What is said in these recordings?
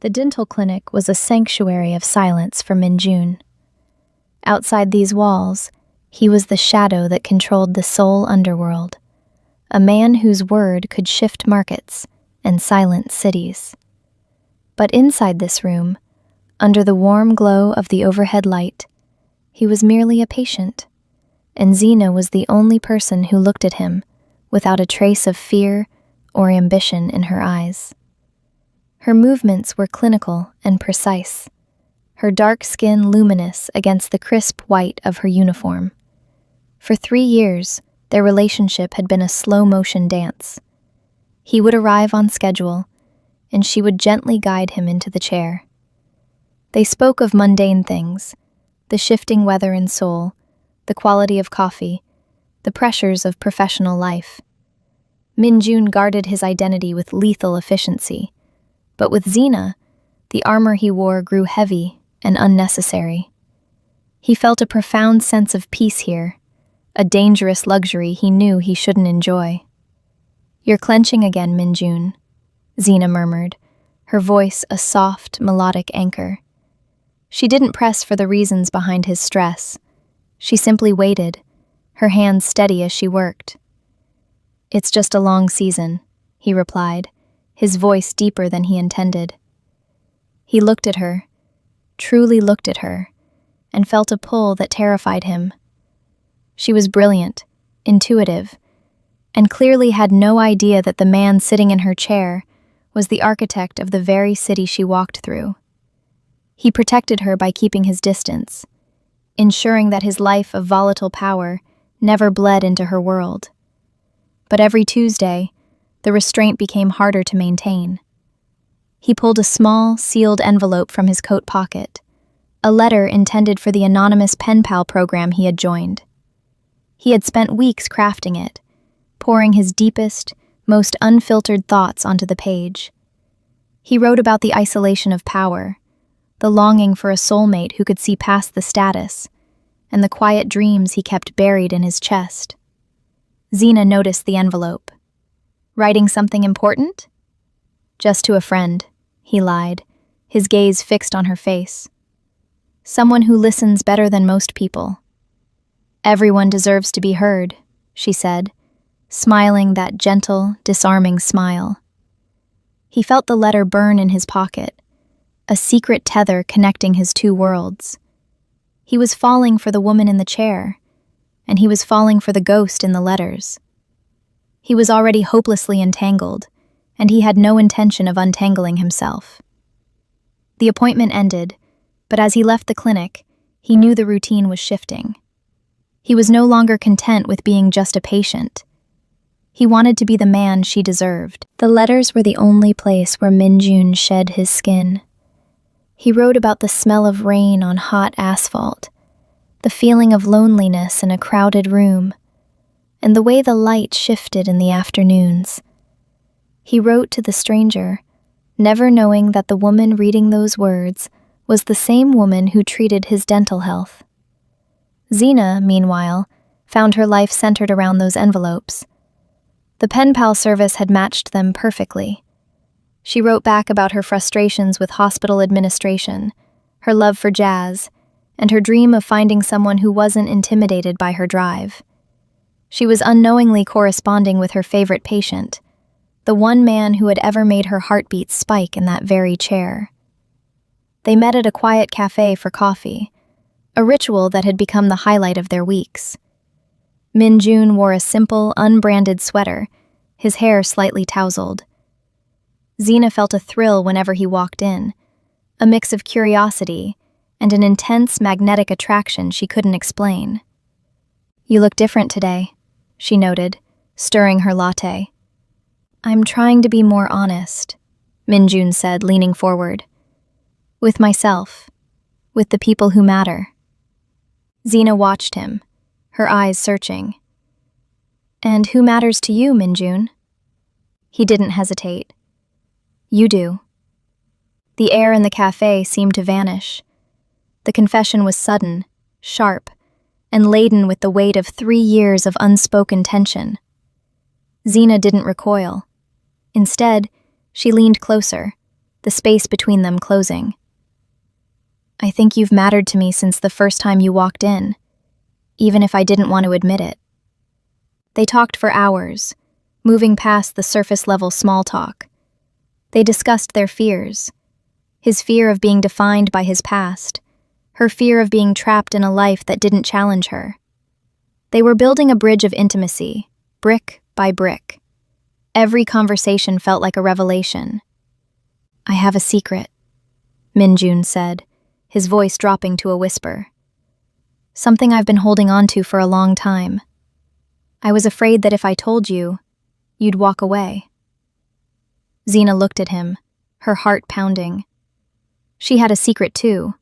The dental clinic was a sanctuary of silence for Minjun. Outside these walls, he was the shadow that controlled the soul underworld, a man whose word could shift markets and silence cities. But inside this room, under the warm glow of the overhead light, he was merely a patient, and Zena was the only person who looked at him without a trace of fear or ambition in her eyes. Her movements were clinical and precise, her dark skin luminous against the crisp white of her uniform. For 3 years, their relationship had been a slow-motion dance. He would arrive on schedule, and she would gently guide him into the chair. They spoke of mundane things, the shifting weather in Seoul, the quality of coffee, the pressures of professional life. Minjun guarded his identity with lethal efficiency, but with Zena, the armor he wore grew heavy and unnecessary. He felt a profound sense of peace here, a dangerous luxury he knew he shouldn't enjoy. "You're clenching again, Minjun," Zena murmured, her voice a soft, melodic anchor. She didn't press for the reasons behind his stress. She simply waited, her hands steady as she worked. "It's just a long season," he replied, his voice deeper than he intended. He looked at her, truly looked at her, and felt a pull that terrified him. She was brilliant, intuitive, and clearly had no idea that the man sitting in her chair was the architect of the very city she walked through. He protected her by keeping his distance, ensuring that his life of volatile power never bled into her world. But every Tuesday, the restraint became harder to maintain. He pulled a small, sealed envelope from his coat pocket, a letter intended for the anonymous pen pal program he had joined. He had spent weeks crafting it, pouring his deepest, most unfiltered thoughts onto the page. He wrote about the isolation of power, the longing for a soulmate who could see past the status, and the quiet dreams he kept buried in his chest. Zena noticed the envelope. "Writing something important?" "Just to a friend," he lied, his gaze fixed on her face. "Someone who listens better than most people." "Everyone deserves to be heard," she said, smiling that gentle, disarming smile. He felt the letter burn in his pocket, a secret tether connecting his two worlds. He was falling for the woman in the chair, and he was falling for the ghost in the letters. He was already hopelessly entangled, and he had no intention of untangling himself. The appointment ended, but as he left the clinic, he knew the routine was shifting. He was no longer content with being just a patient. He wanted to be the man she deserved. The letters were the only place where Minjun shed his skin. He wrote about the smell of rain on hot asphalt, the feeling of loneliness in a crowded room, and the way the light shifted in the afternoons. He wrote to the stranger, never knowing that the woman reading those words was the same woman who treated his dental health. Zena, meanwhile, found her life centered around those envelopes. The pen pal service had matched them perfectly. She wrote back about her frustrations with hospital administration, her love for jazz, and her dream of finding someone who wasn't intimidated by her drive. She was unknowingly corresponding with her favorite patient, the one man who had ever made her heartbeat spike in that very chair. They met at a quiet cafe for coffee, a ritual that had become the highlight of their weeks. Minjun wore a simple, unbranded sweater, his hair slightly tousled. Zena felt a thrill whenever he walked in, a mix of curiosity and an intense magnetic attraction she couldn't explain. "You look different today," she noted, stirring her latte. "I'm trying to be more honest," Minjun said, leaning forward. "With myself, with the people who matter." Zena watched him, her eyes searching. "And who matters to you, Minjun?" He didn't hesitate. "You do." The air in the cafe seemed to vanish. The confession was sudden, sharp, and laden with the weight of 3 years of unspoken tension. Zena didn't recoil. Instead, she leaned closer, the space between them closing. "I think you've mattered to me since the first time you walked in, even if I didn't want to admit it." They talked for hours, moving past the surface-level small talk. They discussed their fears: his fear of being defined by his past, her fear of being trapped in a life that didn't challenge her. They were building a bridge of intimacy, brick by brick. Every conversation felt like a revelation. "I have a secret," Min-jun said, his voice dropping to a whisper. "Something I've been holding on to for a long time. I was afraid that if I told you, you'd walk away." Xena looked at him, her heart pounding. She had a secret too,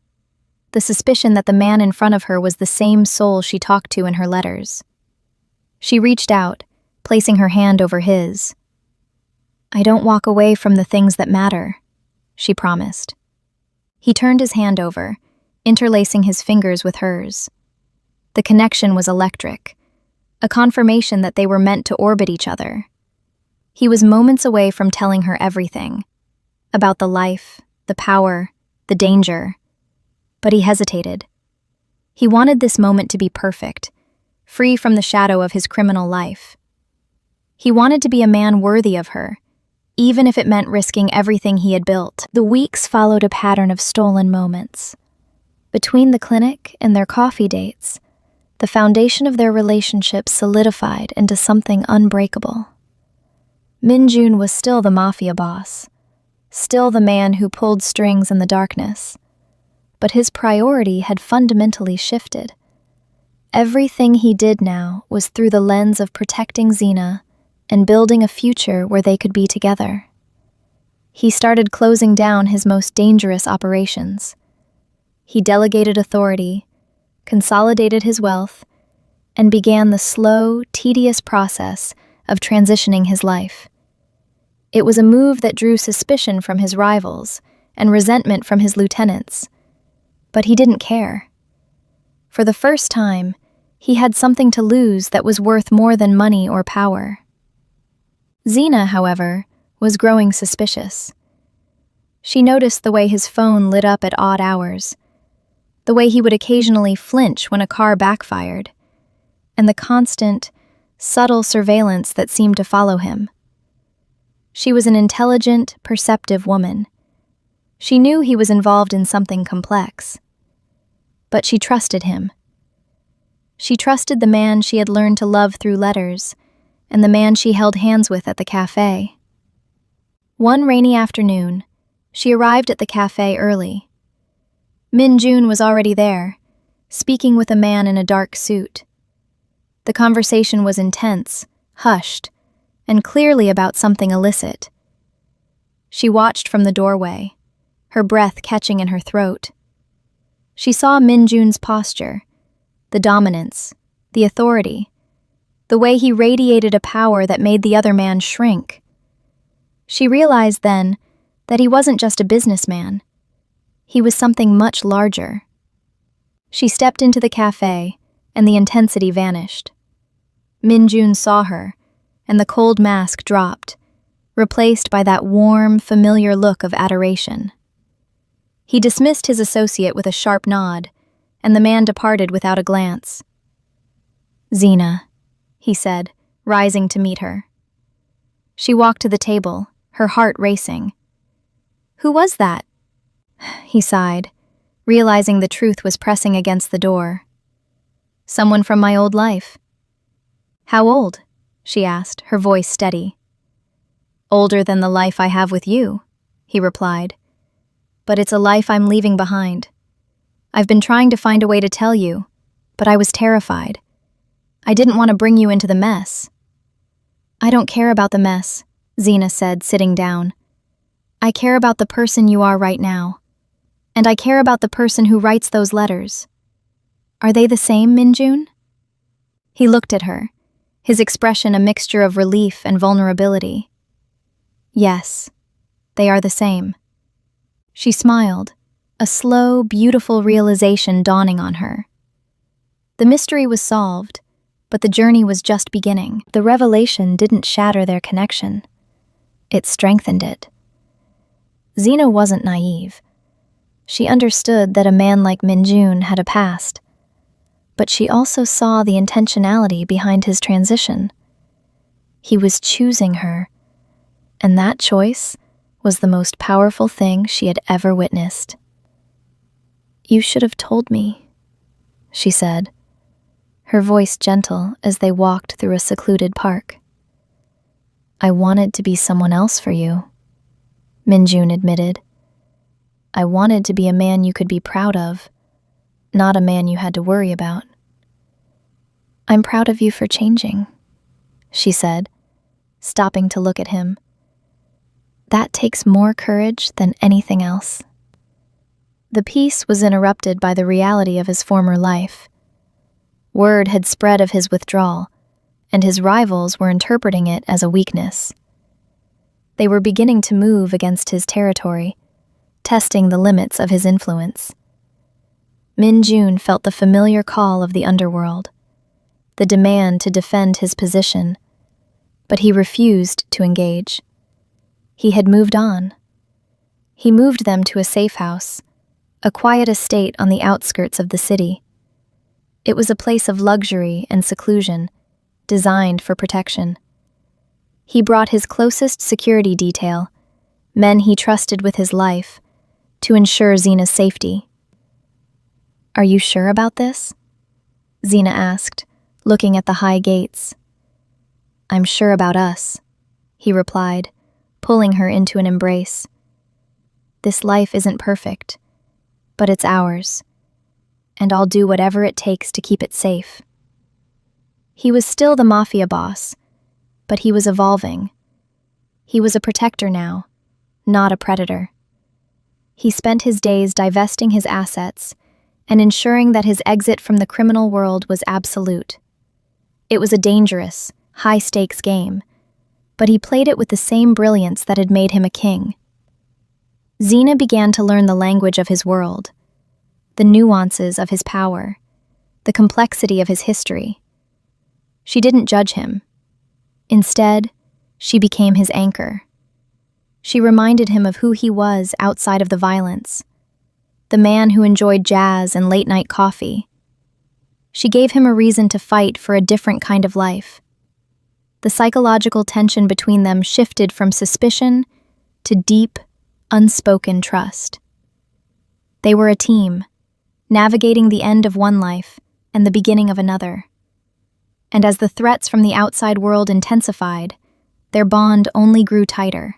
the suspicion that the man in front of her was the same soul she talked to in her letters. She reached out, placing her hand over his. "I don't walk away from the things that matter," she promised. He turned his hand over, interlacing his fingers with hers. The connection was electric, a confirmation that they were meant to orbit each other. He was moments away from telling her everything, about the life, the power, the danger. But he hesitated. He wanted this moment to be perfect, free from the shadow of his criminal life. He wanted to be a man worthy of her, even if it meant risking everything he had built. The weeks followed a pattern of stolen moments. Between the clinic and their coffee dates, the foundation of their relationship solidified into something unbreakable. Min-jun was still the Mafia boss, still the man who pulled strings in the darkness. But his priority had fundamentally shifted. Everything he did now was through the lens of protecting Xena and building a future where they could be together. He started closing down his most dangerous operations. He delegated authority, consolidated his wealth, and began the slow, tedious process of transitioning his life. It was a move that drew suspicion from his rivals and resentment from his lieutenants. But he didn't care. For the first time, he had something to lose that was worth more than money or power. Xena, however, was growing suspicious. She noticed the way his phone lit up at odd hours, the way he would occasionally flinch when a car backfired, and the constant, subtle surveillance that seemed to follow him. She was an intelligent, perceptive woman. She knew he was involved in something complex. But she trusted him. She trusted the man she had learned to love through letters, and the man she held hands with at the cafe. One rainy afternoon, she arrived at the cafe early. Min-jun was already there, speaking with a man in a dark suit. The conversation was intense, hushed, and clearly about something illicit. She watched from the doorway, her breath catching in her throat. She saw Min-jun's posture, the dominance, the authority, the way he radiated a power that made the other man shrink. She realized then that he wasn't just a businessman. He was something much larger. She stepped into the cafe, and the intensity vanished. Min-jun saw her, and the cold mask dropped, replaced by that warm, familiar look of adoration. He dismissed his associate with a sharp nod, and the man departed without a glance. "Xena," he said, rising to meet her. She walked to the table, her heart racing. "Who was that?" He sighed, realizing the truth was pressing against the door. "Someone from my old life." "How old?" she asked, her voice steady. "Older than the life I have with you," he replied. "But it's a life I'm leaving behind. I've been trying to find a way to tell you, but I was terrified. I didn't want to bring you into the mess." "I don't care about the mess," Xena said, sitting down. "I care about the person you are right now. And I care about the person who writes those letters. Are they the same, Min-jun?" He looked at her, his expression a mixture of relief and vulnerability. "Yes, they are the same." She smiled, a slow, beautiful realization dawning on her. The mystery was solved, but the journey was just beginning. The revelation didn't shatter their connection. It strengthened it. Xena wasn't naive. She understood that a man like Minjun had a past, but she also saw the intentionality behind his transition. He was choosing her, and that choice was the most powerful thing she had ever witnessed. "You should have told me," she said, her voice gentle as they walked through a secluded park. "I wanted to be someone else for you," Minjun admitted. "I wanted to be a man you could be proud of, not a man you had to worry about." "I'm proud of you for changing," she said, stopping to look at him. "That takes more courage than anything else." The peace was interrupted by the reality of his former life. Word had spread of his withdrawal, and his rivals were interpreting it as a weakness. They were beginning to move against his territory, testing the limits of his influence. Minjun felt the familiar call of the underworld, the demand to defend his position, but he refused to engage. He had moved on. He moved them to a safe house, a quiet estate on the outskirts of the city. It was a place of luxury and seclusion, designed for protection. He brought his closest security detail, men he trusted with his life, to ensure Xena's safety. "Are you sure about this?" Xena asked, looking at the high gates. "I'm sure about us," he replied, pulling her into an embrace. "This life isn't perfect, but it's ours, and I'll do whatever it takes to keep it safe." He was still the Mafia boss, but he was evolving. He was a protector now, not a predator. He spent his days divesting his assets and ensuring that his exit from the criminal world was absolute. It was a dangerous, high-stakes game, but he played it with the same brilliance that had made him a king. Xena began to learn the language of his world, the nuances of his power, the complexity of his history. She didn't judge him. Instead, she became his anchor. She reminded him of who he was outside of the violence, the man who enjoyed jazz and late-night coffee. She gave him a reason to fight for a different kind of life. The psychological tension between them shifted from suspicion to deep, unspoken trust. They were a team, navigating the end of one life and the beginning of another. And as the threats from the outside world intensified, their bond only grew tighter.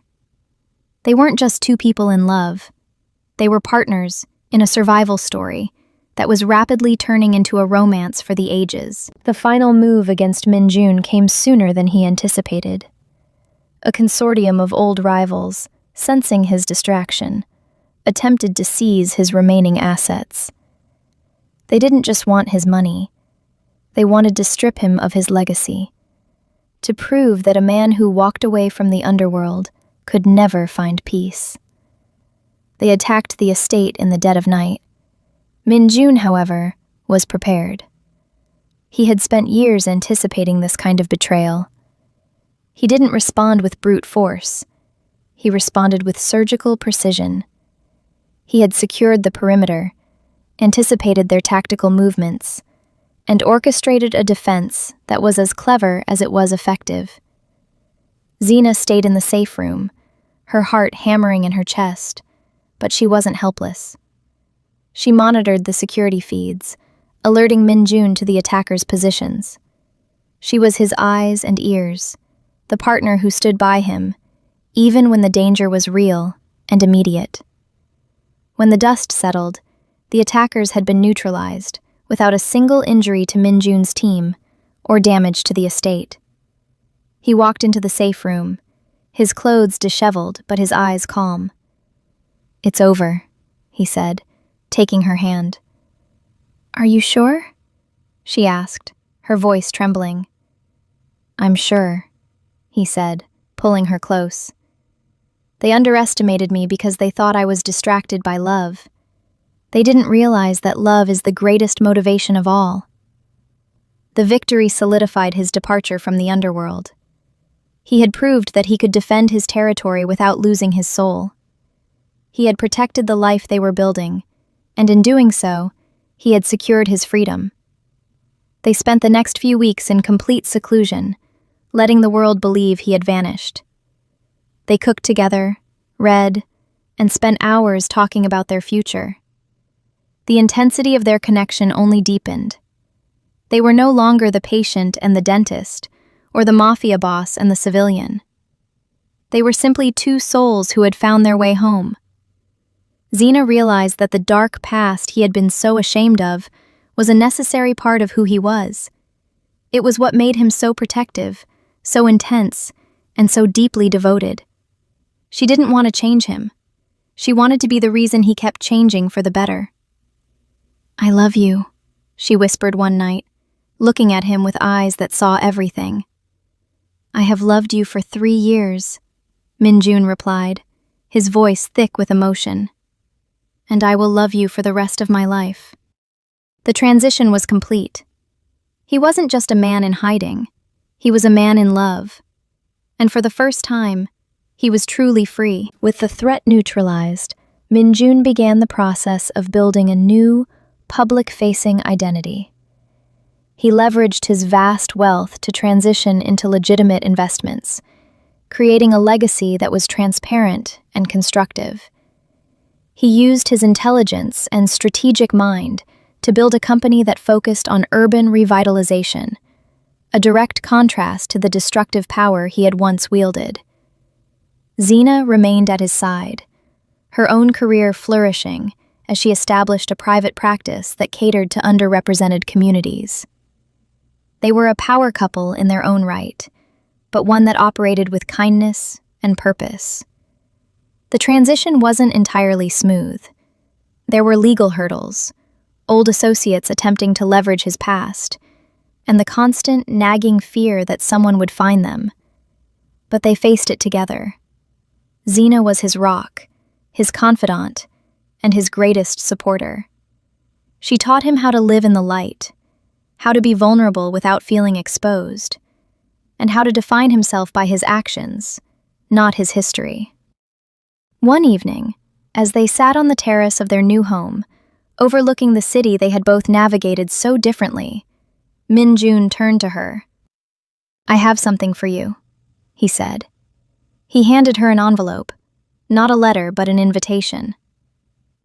They weren't just two people in love. They were partners in a survival story that was rapidly turning into a romance for the ages. The final move against Minjun came sooner than he anticipated. A consortium of old rivals, sensing his distraction, attempted to seize his remaining assets. They didn't just want his money. They wanted to strip him of his legacy, to prove that a man who walked away from the underworld could never find peace. They attacked the estate in the dead of night. Minjun, however, was prepared. He had spent years anticipating this kind of betrayal. He didn't respond with brute force. He responded with surgical precision. He had secured the perimeter, anticipated their tactical movements, and orchestrated a defense that was as clever as it was effective. Xena stayed in the safe room, her heart hammering in her chest, but she wasn't helpless. She monitored the security feeds, alerting Minjun to the attackers' positions. She was his eyes and ears, the partner who stood by him, even when the danger was real and immediate. When the dust settled, the attackers had been neutralized, without a single injury to Minjun's team or damage to the estate. He walked into the safe room, his clothes disheveled but his eyes calm. "It's over," he said, taking her hand. "Are you sure?" she asked, her voice trembling. "I'm sure," he said, pulling her close. "They underestimated me because they thought I was distracted by love. They didn't realize that love is the greatest motivation of all." The victory solidified his departure from the underworld. He had proved that he could defend his territory without losing his soul. He had protected the life they were building, and in doing so, he had secured his freedom. They spent the next few weeks in complete seclusion, letting the world believe he had vanished. They cooked together, read, and spent hours talking about their future. The intensity of their connection only deepened. They were no longer the patient and the dentist, or the mafia boss and the civilian. They were simply two souls who had found their way home. Xena realized that the dark past he had been so ashamed of was a necessary part of who he was. It was what made him so protective, so intense, and so deeply devoted. She didn't want to change him. She wanted to be the reason he kept changing for the better. "I love you," she whispered one night, looking at him with eyes that saw everything. "I have loved you for 3 years," Min-jun replied, his voice thick with emotion. "And I will love you for the rest of my life." The transition was complete. He wasn't just a man in hiding, he was a man in love. And for the first time, he was truly free. With the threat neutralized, Min-jun began the process of building a new, public-facing identity. He leveraged his vast wealth to transition into legitimate investments, creating a legacy that was transparent and constructive. He used his intelligence and strategic mind to build a company that focused on urban revitalization, a direct contrast to the destructive power he had once wielded. Xena remained at his side, her own career flourishing as she established a private practice that catered to underrepresented communities. They were a power couple in their own right, but one that operated with kindness and purpose. The transition wasn't entirely smooth. There were legal hurdles, old associates attempting to leverage his past, and the constant nagging fear that someone would find them. But they faced it together. Xena was his rock, his confidant, and his greatest supporter. She taught him how to live in the light, how to be vulnerable without feeling exposed, and how to define himself by his actions, not his history. One evening, as they sat on the terrace of their new home, overlooking the city they had both navigated so differently, Min-jun turned to her. "I have something for you," he said. He handed her an envelope, not a letter but an invitation.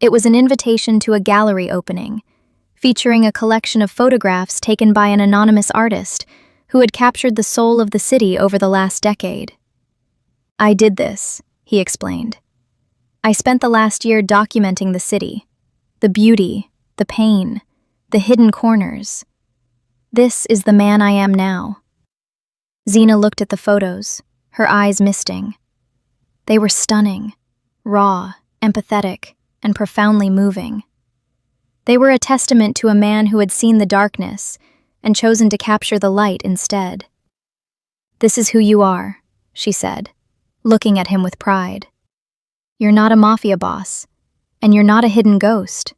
It was an invitation to a gallery opening, featuring a collection of photographs taken by an anonymous artist who had captured the soul of the city over the last decade. "I did this," he explained. "I spent the last year documenting the city, the beauty, the pain, the hidden corners. This is the man I am now." Xena looked at the photos, her eyes misting. They were stunning, raw, empathetic, and profoundly moving. They were a testament to a man who had seen the darkness and chosen to capture the light instead. "This is who you are," she said, looking at him with pride. "You're not a mafia boss, and you're not a hidden ghost.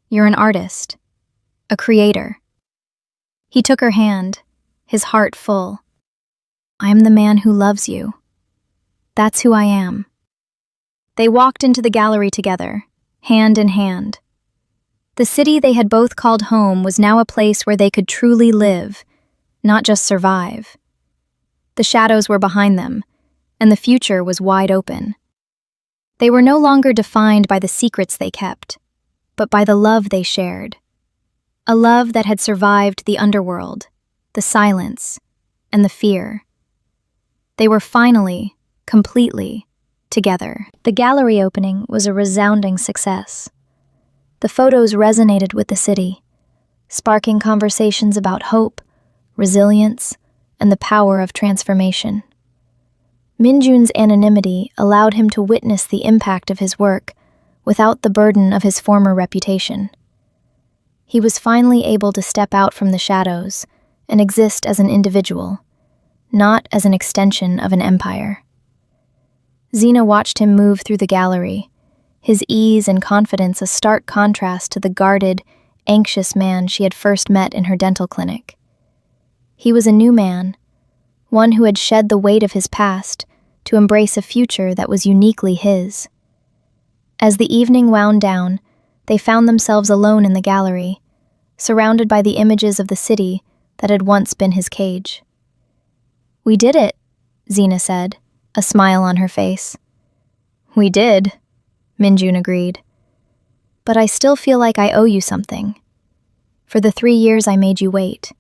You're an artist, a creator." He took her hand, his heart full. "I'm the man who loves you. That's who I am." They walked into the gallery together, hand in hand. The city they had both called home was now a place where they could truly live, not just survive. The shadows were behind them, and the future was wide open. They were no longer defined by the secrets they kept, but by the love they shared. A love that had survived the underworld, the silence, and the fear. They were finally, completely, together. The gallery opening was a resounding success. The photos resonated with the city, sparking conversations about hope, resilience, and the power of transformation. Min-jun's anonymity allowed him to witness the impact of his work without the burden of his former reputation. He was finally able to step out from the shadows and exist as an individual, not as an extension of an empire. Xena watched him move through the gallery, his ease and confidence a stark contrast to the guarded, anxious man she had first met in her dental clinic. He was a new man, one who had shed the weight of his past to embrace a future that was uniquely his. As the evening wound down, they found themselves alone in the gallery, surrounded by the images of the city that had once been his cage. "We did it," Xena said, a smile on her face. "We did," Minjun agreed. "But I still feel like I owe you something. For the 3 years I made you wait.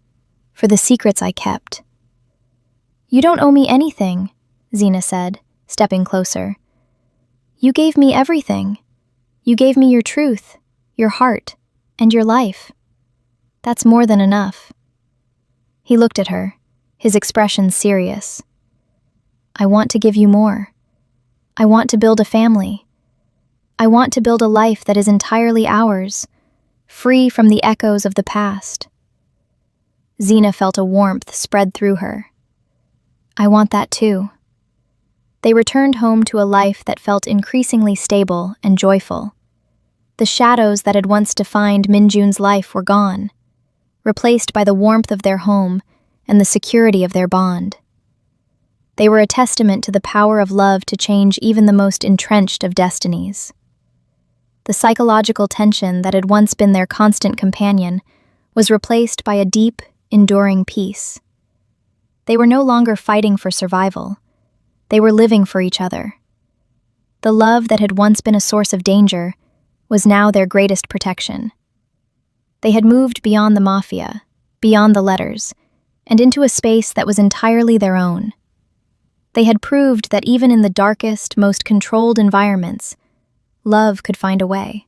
For the secrets I kept." "You don't owe me anything," Xena said, stepping closer. "You gave me everything. You gave me your truth, your heart, and your life. That's more than enough." He looked at her, his expression serious. "I want to give you more. I want to build a family. I want to build a life that is entirely ours, free from the echoes of the past." Xena felt a warmth spread through her. "I want that too." They returned home to a life that felt increasingly stable and joyful. The shadows that had once defined Minjun's life were gone, replaced by the warmth of their home and the security of their bond. They were a testament to the power of love to change even the most entrenched of destinies. The psychological tension that had once been their constant companion was replaced by a deep, enduring peace. They were no longer fighting for survival. They were living for each other. The love that had once been a source of danger was now their greatest protection. They had moved beyond the Mafia, beyond the letters, and into a space that was entirely their own. They had proved that even in the darkest, most controlled environments, love could find a way.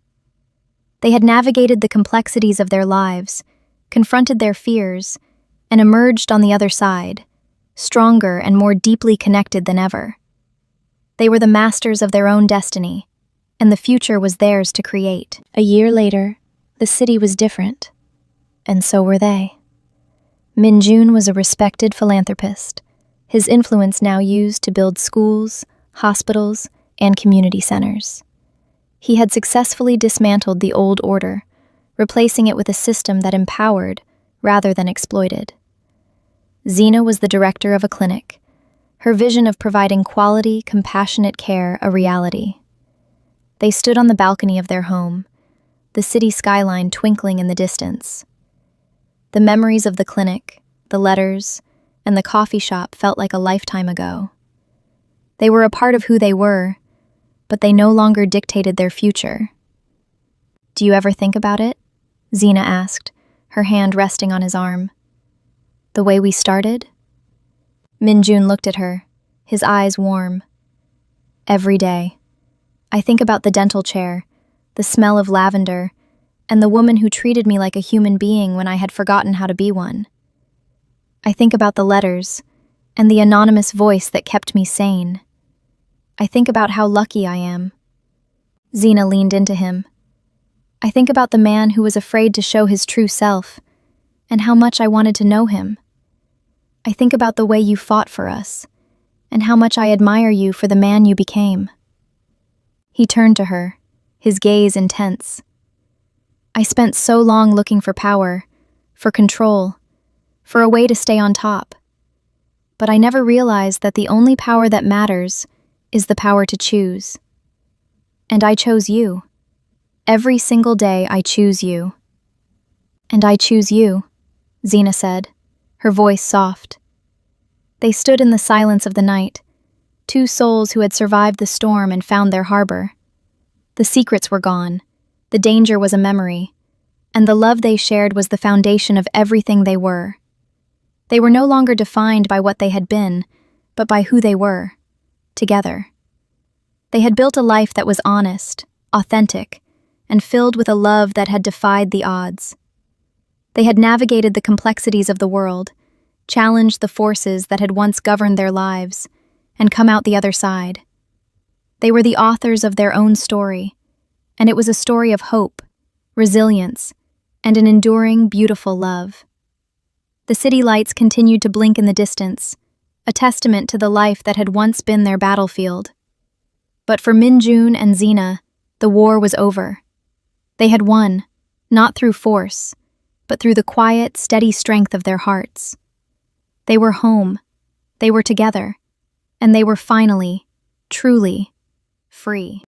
They had navigated the complexities of their lives, confronted their fears, and emerged on the other side, stronger and more deeply connected than ever. They were the masters of their own destiny, and the future was theirs to create. A year later, the city was different, and so were they. Minjun was a respected philanthropist, his influence now used to build schools, hospitals, and community centers. He had successfully dismantled the old order, replacing it with a system that empowered rather than exploited. Xena was the director of a clinic, her vision of providing quality, compassionate care a reality. They stood on the balcony of their home, the city skyline twinkling in the distance. The memories of the clinic, the letters, and the coffee shop felt like a lifetime ago. They were a part of who they were, but they no longer dictated their future. "Do you ever think about it?" Xena asked, her hand resting on his arm. "The way we started?" Minjun looked at her, his eyes warm. "Every day. I think about the dental chair, the smell of lavender, and the woman who treated me like a human being when I had forgotten how to be one. I think about the letters, and the anonymous voice that kept me sane. I think about how lucky I am." Xena leaned into him. "I think about the man who was afraid to show his true self, and how much I wanted to know him. I think about the way you fought for us, and how much I admire you for the man you became." He turned to her, his gaze intense. "I spent so long looking for power, for control, for a way to stay on top. But I never realized that the only power that matters is the power to choose. And I chose you. Every single day I choose you." "And I choose you," Xena said, her voice soft. They stood in the silence of the night, two souls who had survived the storm and found their harbor. The secrets were gone, the danger was a memory, and the love they shared was the foundation of everything they were. They were no longer defined by what they had been, but by who they were, together. They had built a life that was honest, authentic, and filled with a love that had defied the odds. They had navigated the complexities of the world, challenged the forces that had once governed their lives, and come out the other side. They were the authors of their own story, and it was a story of hope, resilience, and an enduring, beautiful love. The city lights continued to blink in the distance, a testament to the life that had once been their battlefield. But for Minjun and Xena, the war was over. They had won, not through force, but through the quiet, steady strength of their hearts. They were home, they were together, and they were finally, truly, free.